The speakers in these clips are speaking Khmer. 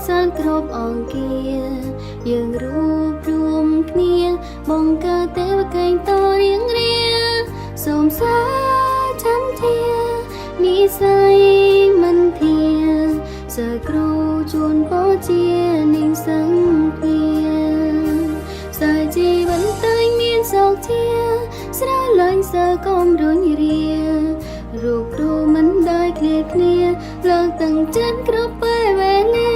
សានគ្រប់អង្គាយើងរួបរวมគ្នាបង្កើតទេវកេងតរៀងរាសូមសាចាំធានិស័យមិនធាសើគ្រូជួនពោជានិងសង្ឃាសើជីវិតតែមានសុខធាស្រលាញ់សើកុំរុញរារូបគ្រូមិនได้ឃ្លាគ្នាលើកទាំងចិត្តគ្រប់ពេលវេលា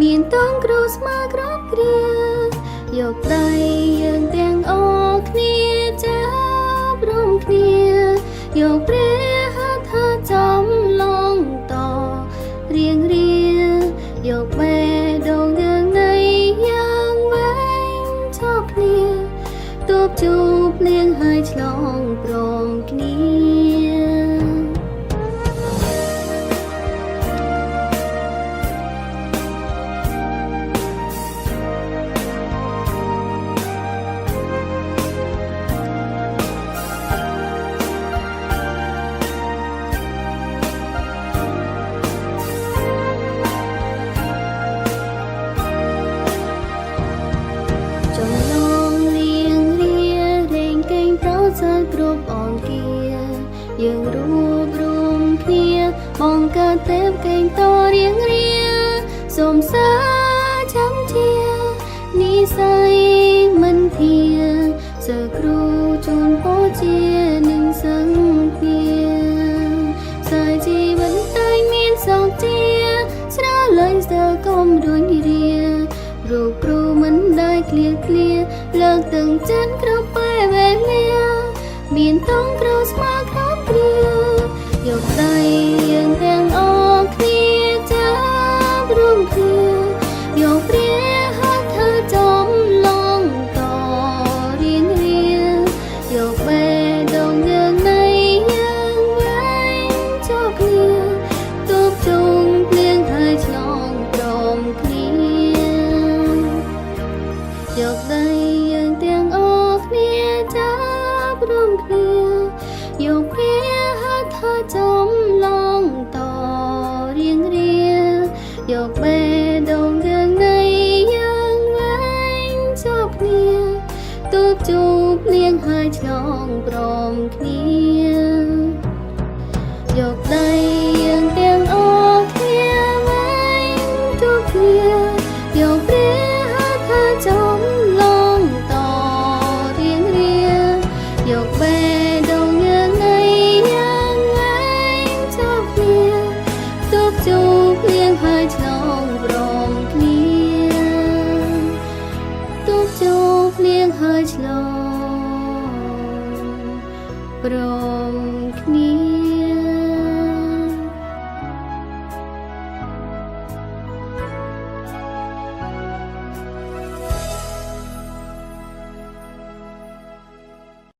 មានតងគ្រូស្មើគ្រប់គ្រាយកដៃយើងទាំងអស់គ្នាចាប់រួមគ្នាយកព្រះហត្ថចំឡងតរៀងរាយកបេះដូងយើងនៃយ៉ាងវែងជប់គ្នាទូបជួបលៀងហើយឆ្លងព្រមគ្នាគ្រប់អង្គាយើងរួបរวมគ្នាបង្កើតទេវកេងតរៀងរាសូមសាចាំធានិស័យមិនធាសើគ្រូជួនពោជានិងសង្ឃាសើជីវិតតែមានសុខជាស្រលាញ់សើកុំរុញរារូបគ្រូមិនได้ឃ្លាលើកទាំងចិត្តគ្រប់ពេលវេលាមានតងគ្រូស្មើគ្រប់គ្រាយកដៃយើងទាំងអស់គ្នាចាប់រួមគ្នាយកព្រះហត្ថចំឡងតរៀងរាយកបេះដូងយើងនៃយ៉ាងវែងជប់គ្នាទូបជុំភ្លៀងហើយឆ្លងព្រមគ្នាយកដៃយើងទាំងអស់គ្នាចាប់រួមគ្នាយកព្រះហត្ថចំឡងតរៀងរាយកបេះដូងយើងនៃយ៉ាងវែងជប់គ្នាទូបជួបលៀងហើយឆ្លងព្រមគ្នាយកដៃយើង